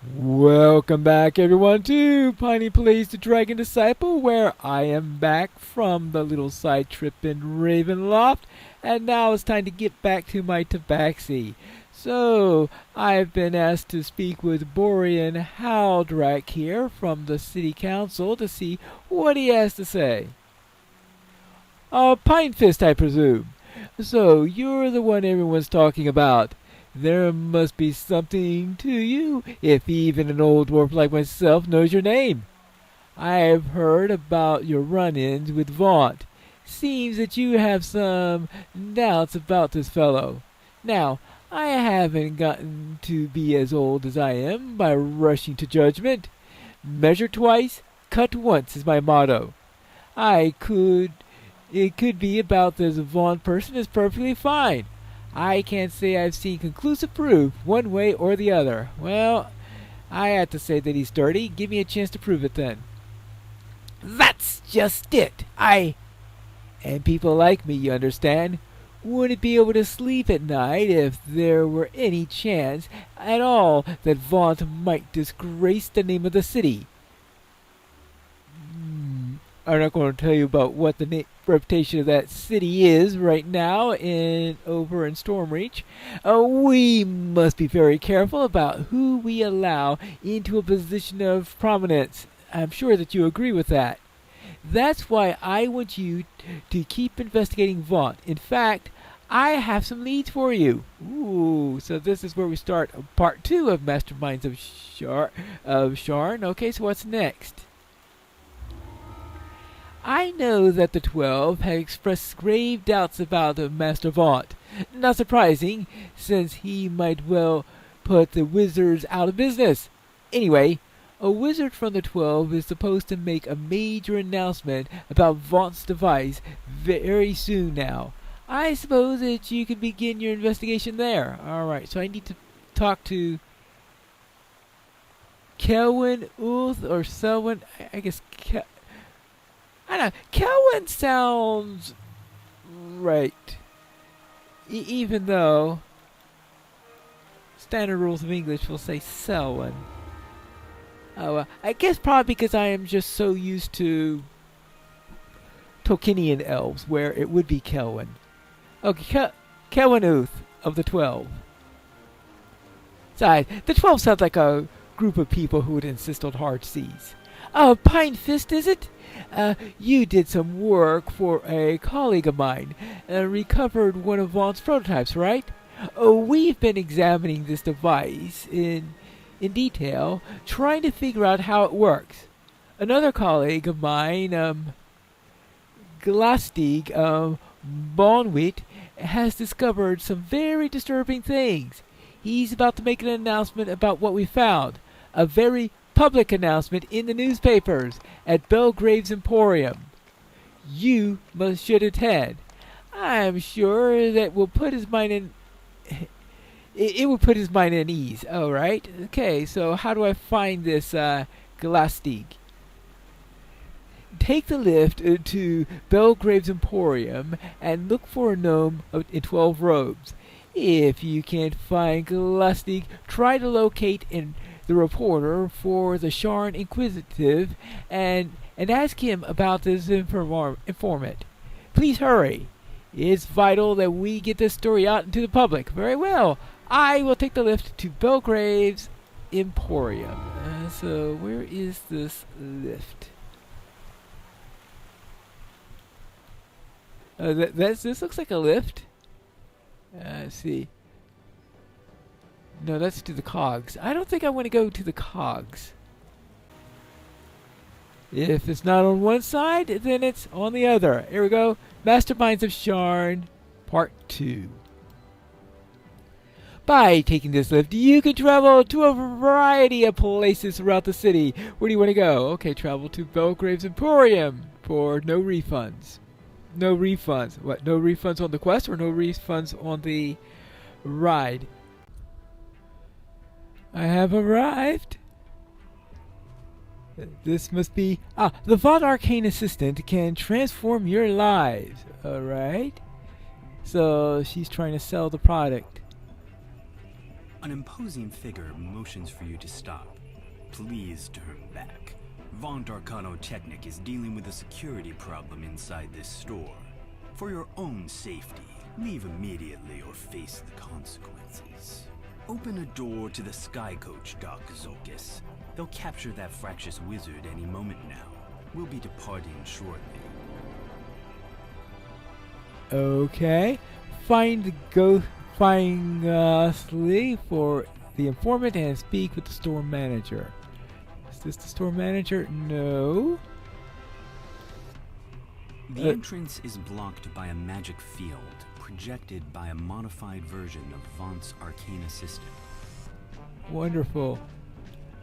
Welcome back, everyone, to Piney Plays the Dragon Disciple, where I am back from the little side trip in Ravenloft, and now it's time to get back to my tabaxi. So, I've been asked to speak with Borean Haldrak here from the City Council to see what he has to say. Pine Fist, I presume. So, you're the one everyone's talking about. There must be something to you, if even an old dwarf like myself knows your name. I've heard about your run-ins with Vaunt. Seems that you have some doubts about this fellow. Now, I haven't gotten to be as old as I am by rushing to judgment. Measure twice, cut once is my motto. It could be about this Vaunt person is perfectly fine. I can't say I've seen conclusive proof one way or the other. Well, I have to say that he's dirty. Give me a chance to prove it then. That's just it. And people like me, you understand, wouldn't be able to sleep at night if there were any chance at all that Vaunt might disgrace the name of the city. I'm not going to tell you about what the reputation of that city is right now over in Stormreach. We must be very careful about who we allow into a position of prominence. I'm sure that you agree with that. That's why I want you to keep investigating Vaunt. In fact, I have some leads for you. Ooh, so this is where we start part 2 of Masterminds of Sharn. Okay, so what's next? I know that the 12 have expressed grave doubts about Master Vaunt. Not surprising, since he might well put the wizards out of business. Anyway, a wizard from the 12 is supposed to make a major announcement about Vaunt's device very soon now. I suppose that you could begin your investigation there. Alright, so I need to talk to Kelwyn Ulth or Selwyn. I guess I don't know. Kelwyn sounds right. Even though standard rules of English will say Selwyn. Oh, I guess probably because I am just so used to Tolkienian elves where it would be Kelwyn. Okay, Kelwyn Ulth of the 12. Sorry, the 12 sounds like a group of people who would insist on hard C's. Pine Fist, is it? You did some work for a colleague of mine and recovered one of Vaunt's prototypes, right? We've been examining this device in detail, trying to figure out how it works. Another colleague of mine, Glastig Bonwit, has discovered some very disturbing things. He's about to make an announcement about what we found. A very public announcement in the newspapers at Belgrave's Emporium. You should attend. I'm sure that will put his mind in. It will put his mind at ease. All right. Okay. So how do I find this Glastig? Take the lift to Belgrave's Emporium and look for a gnome in 12 robes. If you can't find Glastig, try to locate the reporter for the Sharn Inquisitive and ask him about this informant. Please hurry. It's vital that we get this story out into the public. Very well. I will take the lift to Belgrave's Emporium. So where is this lift? This looks like a lift. Let's see. No, that's to the cogs. I don't think I want to go to the cogs. If it's not on one side, then it's on the other. Here we go. Masterminds of Sharn, Part 2. By taking this lift, you can travel to a variety of places throughout the city. Where do you want to go? Okay, travel to Belgrave's Emporium for no refunds. No refunds. What? No refunds on the quest or no refunds on the ride? I have arrived. This must be... the Vaunt Arcane Assistant can transform your lives. Alright. So, she's trying to sell the product. An imposing figure motions for you to stop. Please turn back. Vaunt Arcano-Technic is dealing with a security problem inside this store. For your own safety, leave immediately or face the consequences. Open a door to the Sky Coach, Doc Zolkis. They'll capture that fractious wizard any moment now. We'll be departing shortly. Okay. Find Slee for the informant and speak with the store manager. Is this the store manager? No. The entrance is blocked by a magic field projected by a modified version of Vaunt's arcane assistant. Wonderful.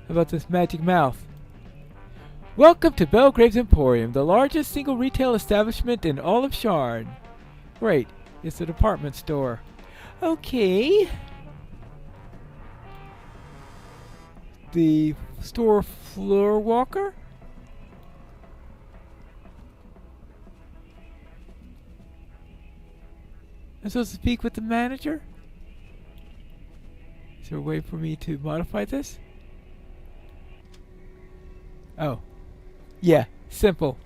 How about this magic mouth? Welcome to Belgrave's Emporium, the largest single retail establishment in all of Sharn. Great. It's a department store. Okay. The store floor walker? I'm supposed to speak with the manager? Is there a way for me to modify this? Oh. Yeah, simple.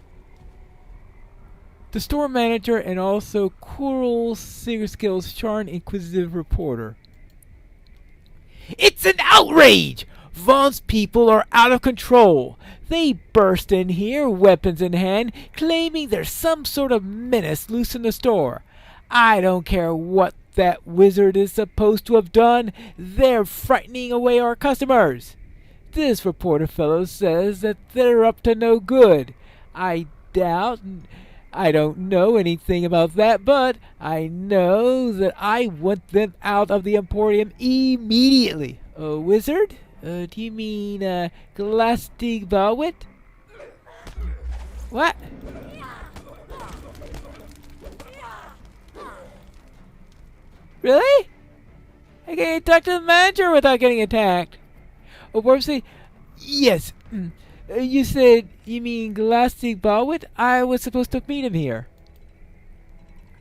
The store manager and also Coral Singer Skills Sharn Inquisitive Reporter. It's an outrage! Vaughn's people are out of control. They burst in here, weapons in hand, claiming there's some sort of menace loose in the store. I don't care what that wizard is supposed to have done. They're frightening away our customers. This reporter fellow says that they're up to no good. I don't know anything about that, but I know that I want them out of the Emporium immediately. A wizard? Do you mean Galastig Balwit? What? Really? I can't talk to the manager without getting attacked. Oh, Wormsy? Yes. You said you mean Galastig Balwit? I was supposed to meet him here.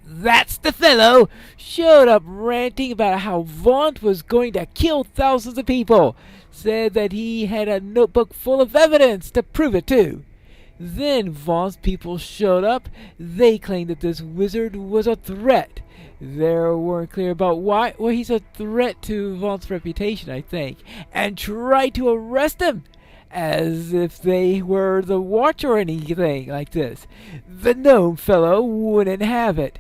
That's the fellow! Showed up ranting about how Vaunt was going to kill thousands of people. Said that he had a notebook full of evidence to prove it too. Then Vaunt's people showed up. They claimed that this wizard was a threat. They weren't clear about why. Well, he's a threat to Vaunt's reputation, I think. And tried to arrest him. As if they were the watch or anything like this. The gnome fellow wouldn't have it.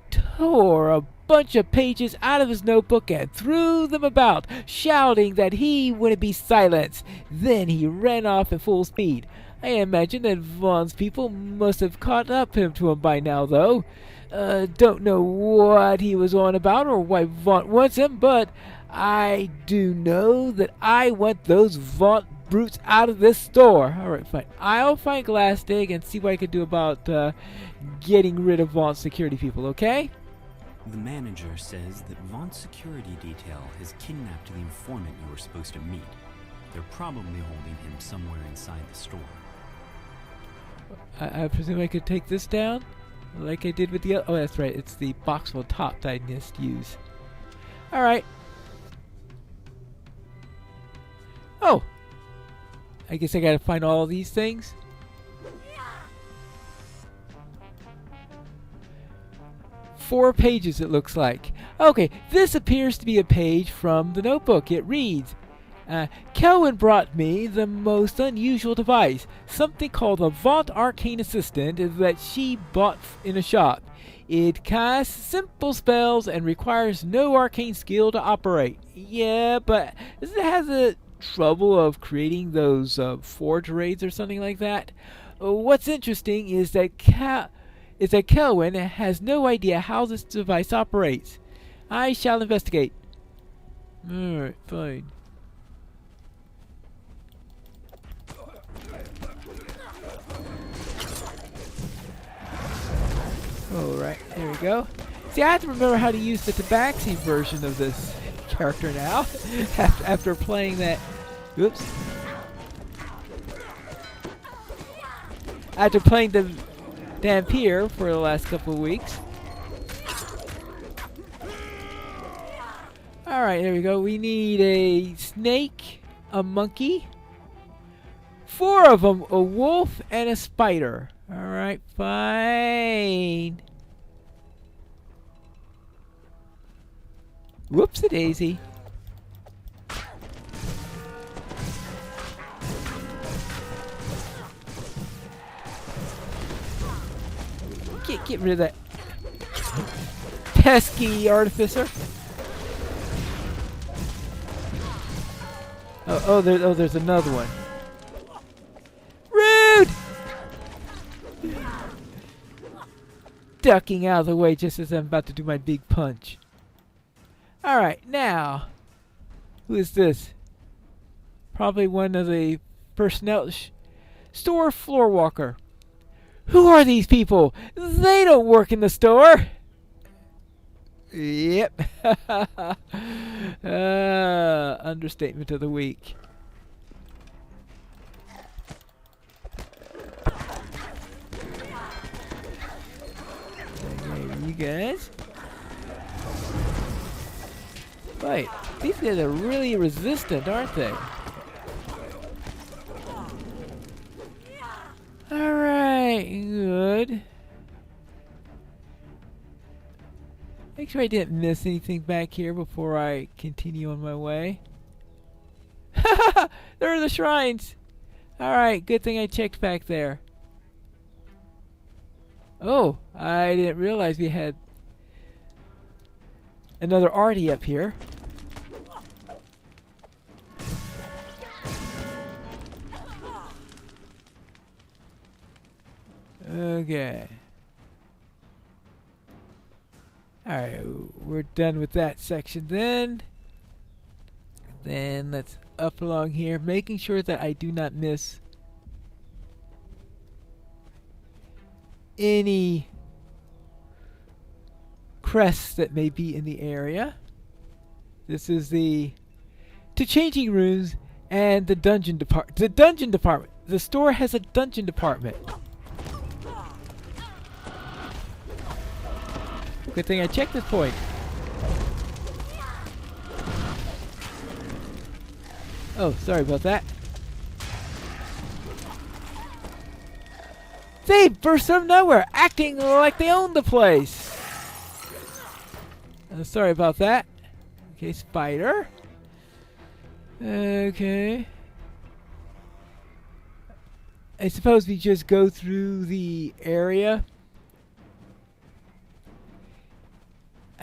Tore a bunch of pages out of his notebook and threw them about, shouting that he wouldn't be silenced. Then he ran off at full speed. I imagine that Vaughn's people must have caught up to him by now, though. Don't know what he was on about or why Vaughn wants him, but I do know that I want those Vaughn brutes out of this store. Alright, fine. I'll find Galastig and see what I can do about getting rid of Vaughn's security people, okay? The manager says that Vaught's security detail has kidnapped the informant you were supposed to meet. They're probably holding him somewhere inside the store. I presume I could take this down? Like I did with the other. Oh, that's right. It's the box on top that I just used. Alright. Oh! I guess I gotta find all these things. Four pages, it looks like. Okay, this appears to be a page from the notebook. It reads, Kelwyn brought me the most unusual device, something called a Vaunt Arcane Assistant that she bought in a shop. It casts simple spells and requires no arcane skill to operate. Yeah, but does it have the trouble of creating those forge raids or something like that? What's interesting is that Kelwyn has no idea how this device operates. I shall investigate. Alright, fine. Alright, there we go. See, I have to remember how to use the Tabaxi version of this character now. After playing that... Oops. After playing the Dampier for the last couple of weeks. Alright, there we go. We need a snake, a monkey, 4 of them, a wolf, and a spider. Alright, fine. Whoops-a-daisy. Get rid of that pesky artificer. There's another one. Rude! Ducking out of the way just as I'm about to do my big punch. Alright, now, who is this? Probably one of the personnel store floor walker. Who are these people? They don't work in the store. Yep. Understatement of the week. Okay, you guys. Wait, these guys are really resistant, aren't they? Alright, good. Make sure I didn't miss anything back here before I continue on my way. There are the shrines! Alright, good thing I checked back there. Oh, I didn't realize we had another arty up here. Okay. Alright, we're done with that section then. Then let's up along here, making sure that I do not miss any crests that may be in the area. This is the changing rooms and the dungeon department. The dungeon department. The store has a dungeon department. Good thing I checked this point. Oh, sorry about that. They burst from nowhere, acting like they own the place. Sorry about that. Okay, spider. Okay. I suppose we just go through the area.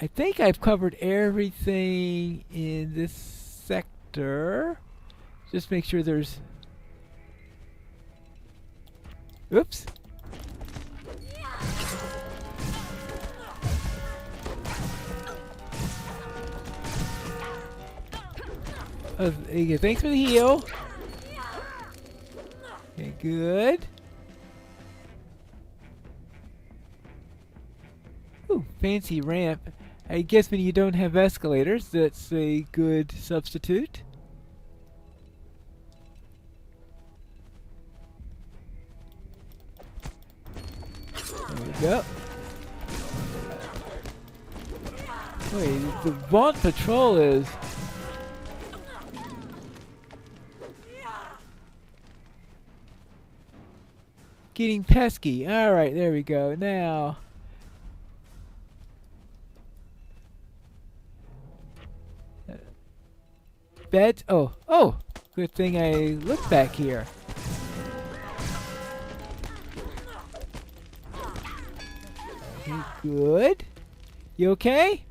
I think I've covered everything in this sector. Just make sure there's... Oops. Oh, thanks for the heal. Okay, good. Ooh, fancy ramp. I guess when you don't have escalators, that's a good substitute. There we go. Wait, the Vaunt Patrol is... getting pesky. Alright, there we go. Now... beds? Oh! Good thing I looked back here. Okay, good. You okay?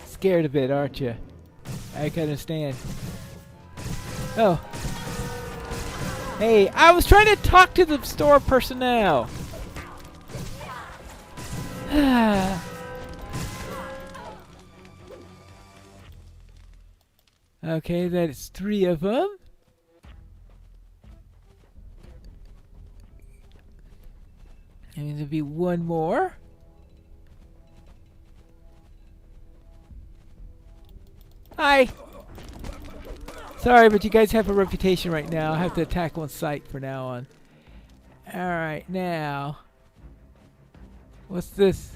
Scared a bit, aren't you? I can understand. Oh. Hey, I was trying to talk to the store personnel. Okay, that's 3 of them. And there'll be 1 more. Hi! Sorry, but you guys have a reputation right now. I have to attack on sight from now on. Alright, now... what's this?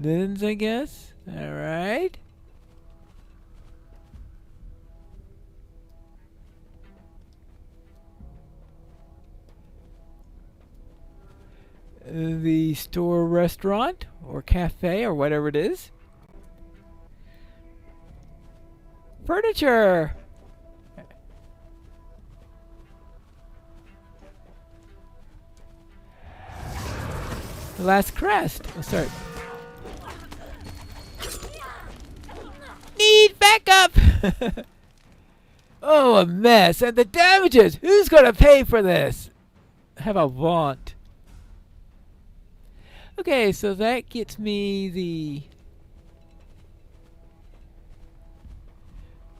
Linens, I guess. Alright. The store restaurant or cafe or whatever it is. Furniture! The last crest. Oh, sorry. Need backup! Oh, a mess. And the damages! Who's gonna pay for this? Have a vaunt. Okay, so that gets me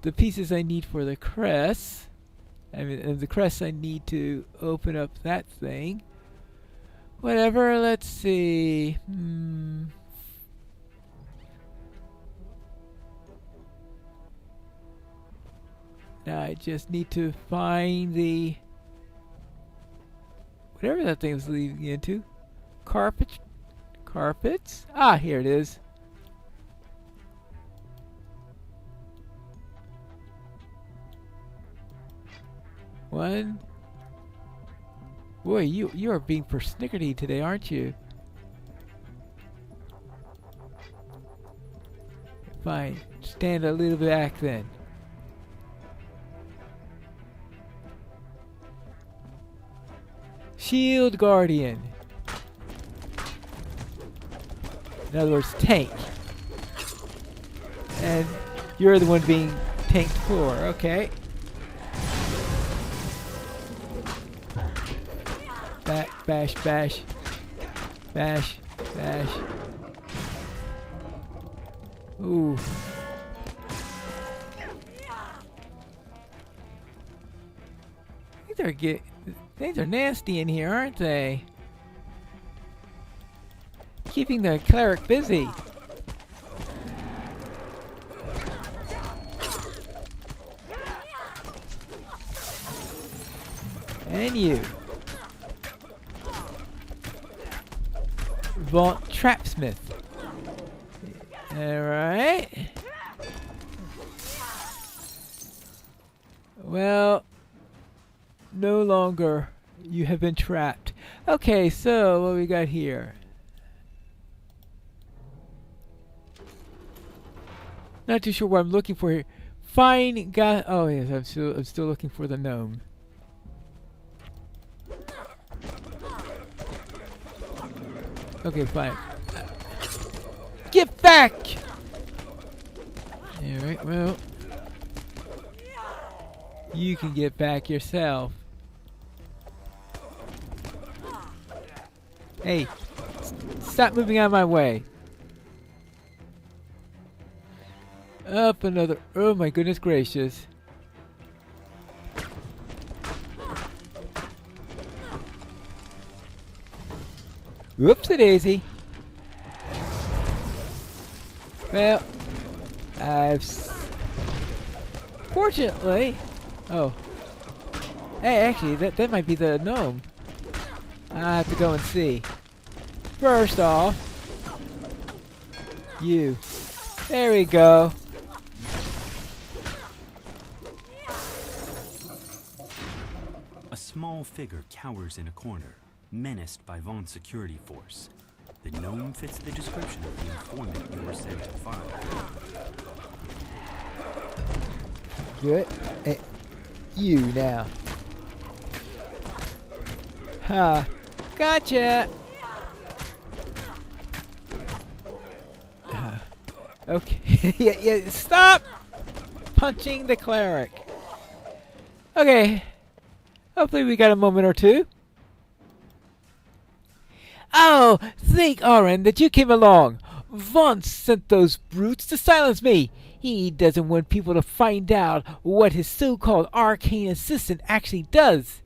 the pieces I need for the crest. I mean, the crest I need to open up that thing. Whatever, let's see. Now I just need to find the whatever that thing was leading into. Carpets? Ah, here it is. One. Boy, you are being persnickety today, aren't you? Fine. Stand a little bit back then. Shield Guardian. In other words, tank. And you're the one being tanked for, okay. Bash, bash. Bash, bash. Ooh. Things are nasty in here, aren't they? Keeping the cleric busy. And you. Vaunt Trapsmith. Alright. Well, no longer. You have been trapped. Okay, so what we got here? Not too sure what I'm looking for here. Fine guy. Oh yes, I'm still looking for the gnome. Okay, fine. Get back! Alright, well. You can get back yourself. Hey, stop moving out of my way. Up another. Oh my goodness gracious. Whoopsie daisy. Well, fortunately. Oh. Hey, actually, that might be the gnome. I have to go and see. First off, you. There we go. A small figure cowers in a corner, menaced by Vaughn's security force. The gnome fits the description of the informant you were sent to find. Good. You now. Ha. Gotcha. Okay. yeah, stop punching the cleric. Okay. Hopefully we got a moment or two. Oh, thank Aran that you came along. Vaughn sent those brutes to silence me. He doesn't want people to find out what his so-called arcane assistant actually does.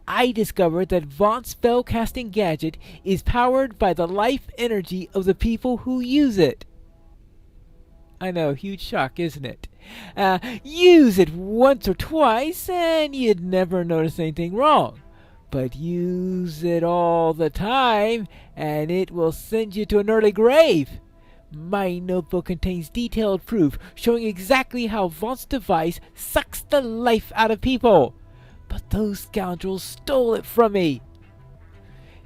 I discovered that Vaughn's spellcasting gadget is powered by the life energy of the people who use it. I know, huge shock, isn't it? Use it once or twice and you'd never notice anything wrong. But use it all the time and it will send you to an early grave. My notebook contains detailed proof showing exactly how Vaught's device sucks the life out of people. But those scoundrels stole it from me.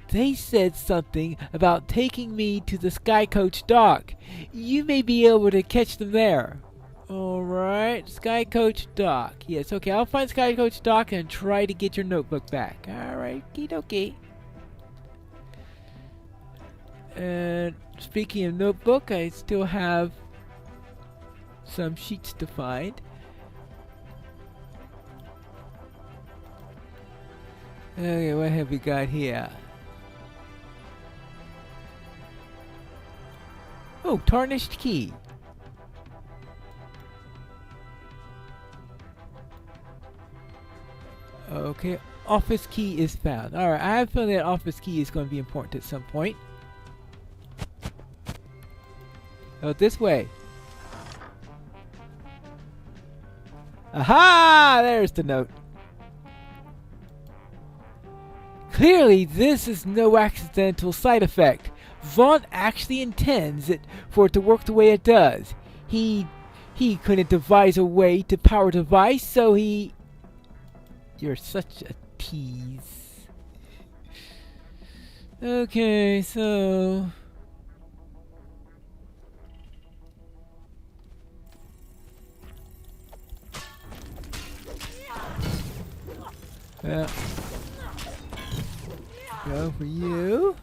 They said something about taking me to the Skycoach dock. You may be able to catch them there. Alright, Skycoach dock. Yes, okay, I'll find Skycoach dock and try to get your notebook back. Alright, okie And speaking of notebook, I still have some sheets to find. Okay, what have we got here? Oh, tarnished key. Okay, office key is found. Alright, I have a feeling that office key is going to be important at some point. Oh, this way. Aha! There's the note. Clearly, this is no accidental side effect. Vaughn actually intends for it to work the way it does. He couldn't devise a way to power device, so he... You're such a tease. Okay, so... Well, go for you.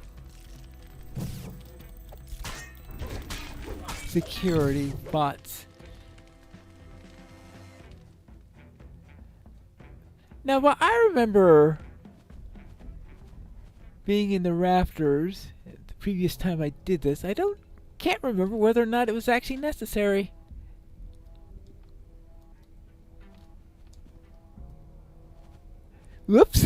Security bots. Now, what I remember being in the rafters the previous time I did this, can't remember whether or not it was actually necessary. Whoops.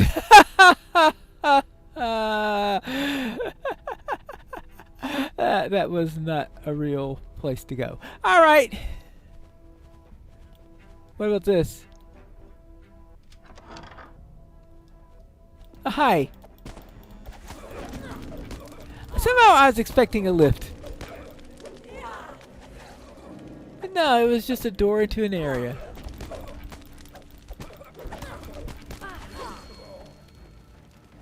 That was not a real place to go. All right. What about this? Hi. Somehow I was expecting a lift. But no, it was just a door into an area.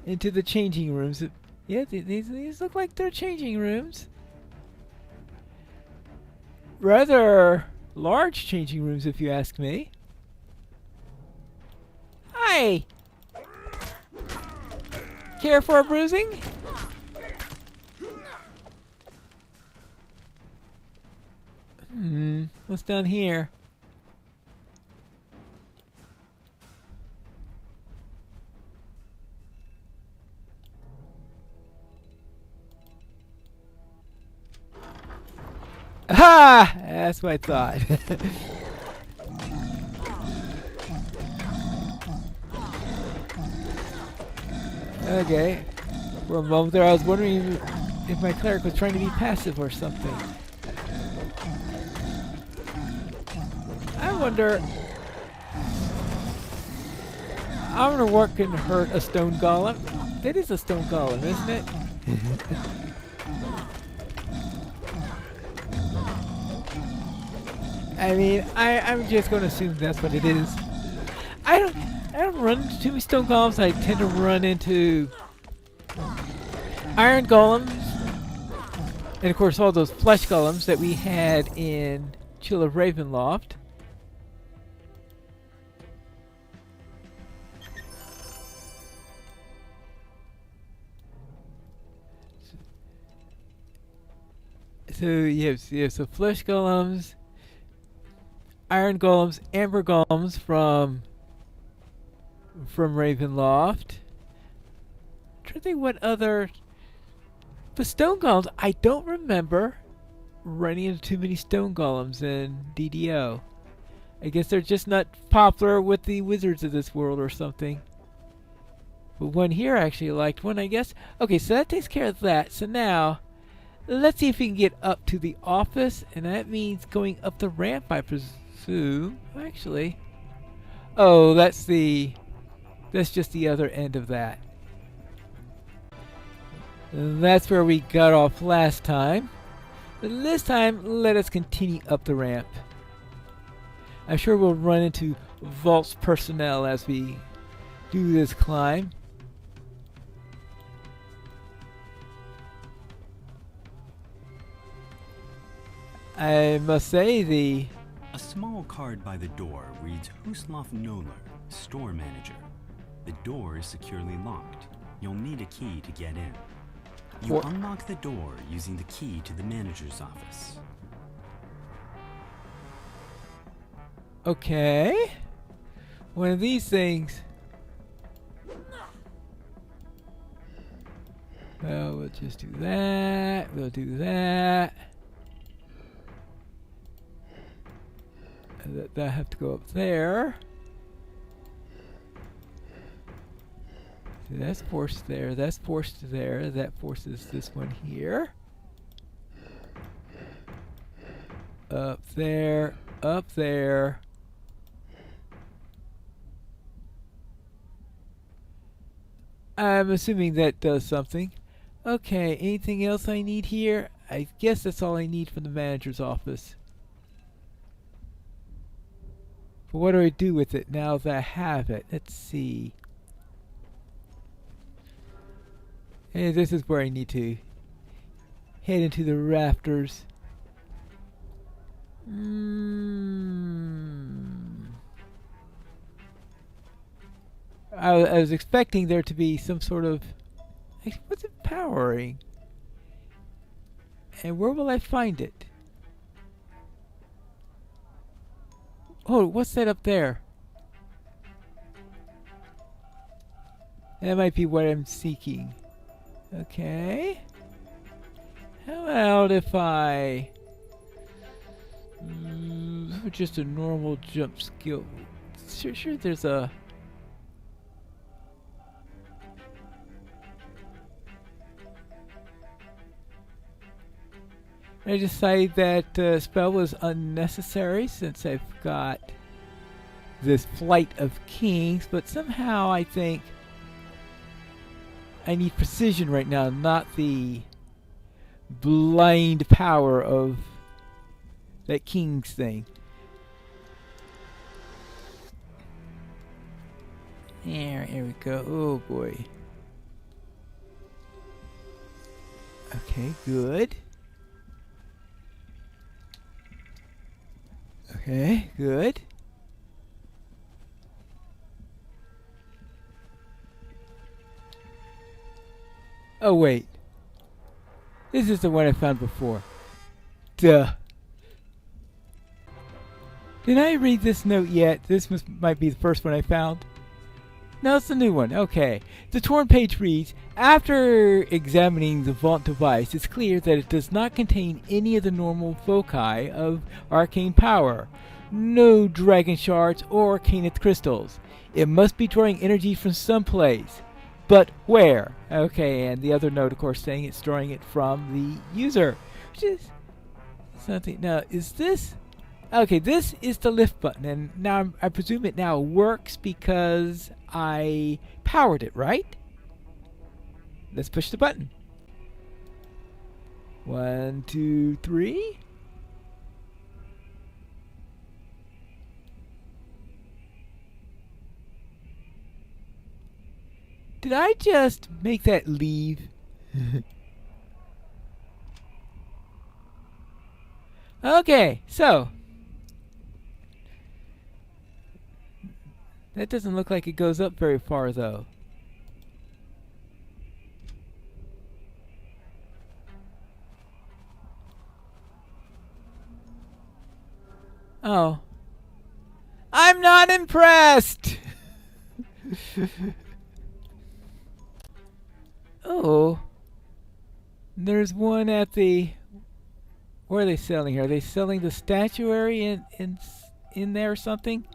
Into the changing rooms. Yeah, these look like they're changing rooms. Rather large changing rooms, if you ask me. Hi! Care for a bruising? What's down here? Ha! That's what I thought. Okay. For a moment there, I was wondering if my cleric was trying to be passive or something. I wonder... I wonder what can hurt a stone golem. It is a stone golem, isn't it? I mean, I'm just going to assume that's what it is. I don't run into too many stone golems. I tend to run into iron golems, and of course all those flesh golems that we had in Chill of Ravenloft. So yeah, so flesh golems, iron golems, amber golems from Ravenloft. I'm trying to think what other... The stone golems, I don't remember running into too many stone golems in DDO. I guess they're just not popular with the wizards of this world or something. But one here I actually liked one, I guess. Okay, so that takes care of that. So now, let's see if we can get up to the office. And that means going up the ramp, I presume. Actually. Oh, that's just the other end of that. And that's where we got off last time. But this time, let us continue up the ramp. I'm sure we'll run into Vault's personnel as we do this climb. I must say A small card by the door reads Huslov Noller, store manager. The door is securely locked. You'll need a key to get in. You unlock the door using the key to the manager's office. Okay. One of these things. Well, we'll just do that. We'll do that. That have to go up there. So that's forced there. That's forced there. That forces this one here. Up there. Up there. I'm assuming that does something. Okay, anything else I need here? I guess that's all I need from the manager's office. But what do I do with it now that I have it? Let's see. And this is where I need to head into the rafters. I was expecting there to be some sort of... What's it powering? And where will I find it? Oh, what's that up there? That might be what I'm seeking. Okay. How about if I... just a normal jump skill. Sure there's a... I decided that spell was unnecessary since I've got this Flight of Kings, but somehow I think I need precision right now, not the blind power of that King's thing. Here we go. Oh boy. Okay, good. Okay, good. Oh wait. This is the one I found before. Duh. Did I read this note yet? This might be the first one I found. No, it's the new one. Okay. The torn page reads, after examining the vault device, it's clear that it does not contain any of the normal foci of arcane power. No dragon shards or arcane crystals. It must be drawing energy from someplace. But where? Okay, and the other note, of course, saying it's drawing it from the user. Which is something. Now, is this... Okay, this is the lift button, and now I presume it now works because I powered it, right? Let's push the button. 1, 2, 3. Did I just make that leave? Okay, so that doesn't look like it goes up very far, though. Oh. I'm not impressed! Oh. There's one at the... What are they selling here? Are they selling the statuary in there or something?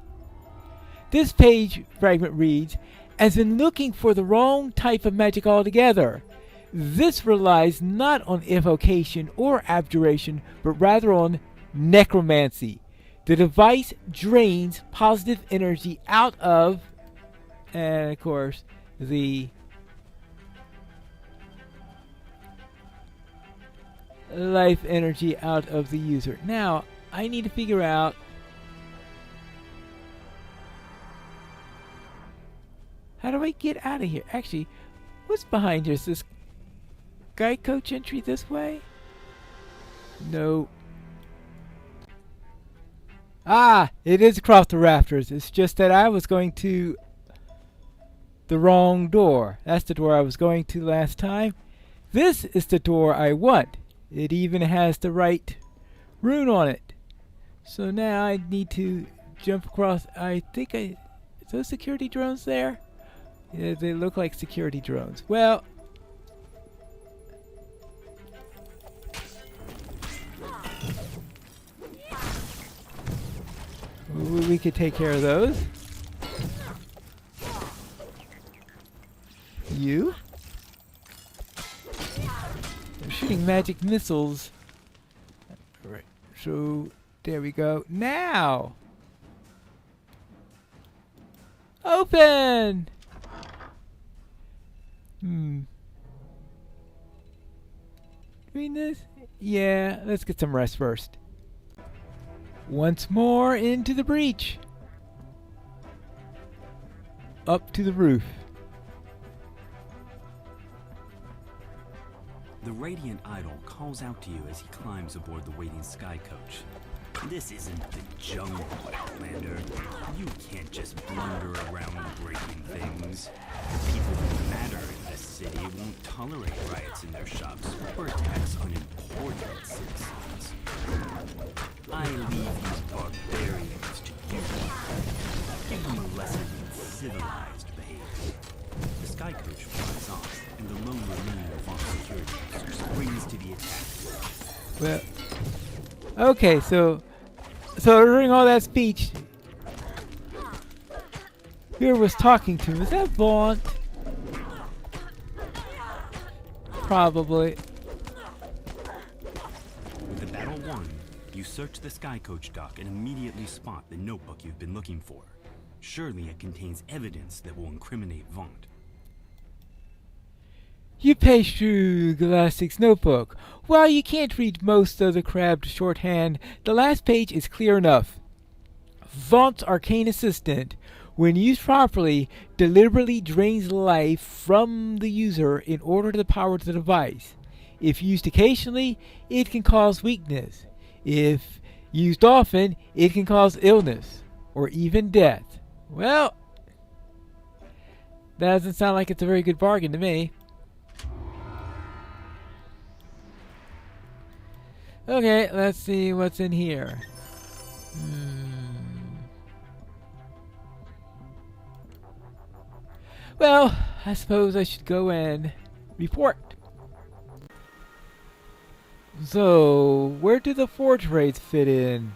This page fragment reads, as in looking for the wrong type of magic altogether. This relies not on evocation or abjuration, but rather on necromancy. The device drains positive energy out of, and of course, the life energy out of the user. Now, I need to figure out how do I get out of here? Actually, what's behind here? Is this guide coach entry this way? No. Ah, it is across the rafters. It's just that I was going to the wrong door. That's the door I was going to last time. This is the door I want. It even has the right rune on it. So now I need to jump across. I think are those security drones there? Yeah, they look like security drones. Well, we could take care of those. You? They're shooting magic missiles. Alright, so there we go. Now! Open! Doing this? Yeah, let's get some rest first. Once more into the breach. Up to the roof. The Radiant Idol calls out to you as he climbs aboard the waiting sky coach. This isn't the jungle, Outlander. You can't just blunder around breaking things. People who matter in this city won't tolerate riots in their shops or attacks unimportant citizens. I leave these barbarians to you. Give them a lesson in civilized behavior. The sky coach flies off, and the lone remaining Refunds security officer springs to the attack. Well, okay, so during all that speech, whoever was talking to him, was that Vaughn? Probably. With the battle won, you search the sky coach dock and immediately spot the notebook you've been looking for. Surely it contains evidence that will incriminate Vaughn. You page through Galactic's notebook. While you can't read most of the crabbed shorthand, the last page is clear enough. Vaunt's arcane assistant, when used properly, deliberately drains life from the user in order to power the device. If used occasionally, it can cause weakness. If used often, it can cause illness, or even death. Well, that doesn't sound like it's a very good bargain to me. Okay, let's see what's in here. Well, I suppose I should go and report. So, where do the forge raids fit in?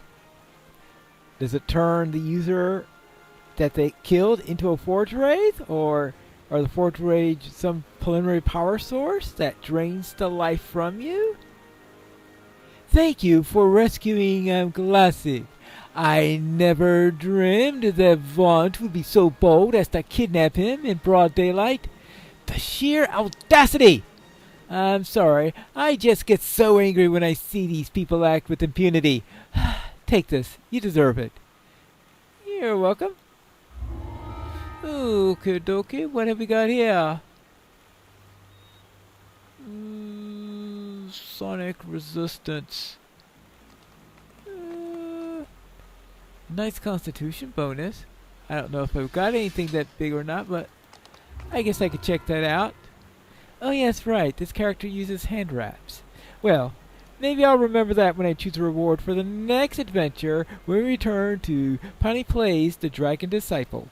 Does it turn the user that they killed into a forge wraith? Or are the forge raids some preliminary power source that drains the life from you? Thank you for rescuing Galactic. I never dreamed that Vaughn would be so bold as to kidnap him in broad daylight. The sheer audacity! I'm sorry, I just get so angry when I see these people act with impunity. Take this, you deserve it. You're welcome. Okie dokie, what have we got here? Sonic resistance. Nice constitution bonus. I don't know if I've got anything that big or not, but I guess I could check that out. Oh yes, right, this character uses hand wraps. Well, maybe I'll remember that when I choose a reward for the next adventure when we return to Pineleaf Plays the Dragon Disciple.